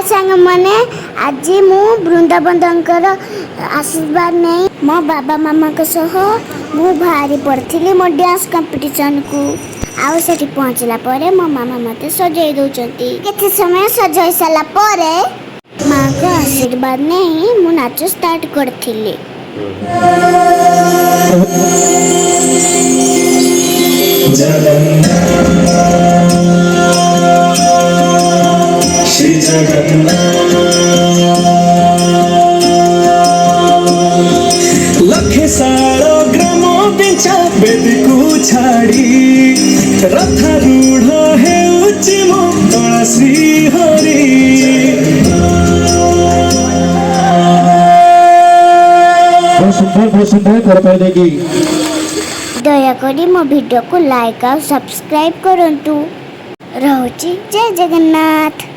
सांग मैंने आज मु वृंदावनकर आशीर्वाद नहीं मो बाबा मामा के सह मु बाहरी पड़ी मो डांस कंपटीशन को आउ से पहुँचला परे मो मामा मते सजाई दौरान केते समय सजाई सारा परे माँ को आशीर्वाद नहीं मु नाच स्टार्ट करथिली। श्री जगन्नाथ लखे सारो ग्रामो बिंचा बेदी को छाड़ी रथारूढ़ है उचिमो तोला श्री हरि बहुत सुंदर कर पाएगी। दया करी मो वीडियो को लाइक और सब्सक्राइब करंतु। रहुची जय जगन्नाथ।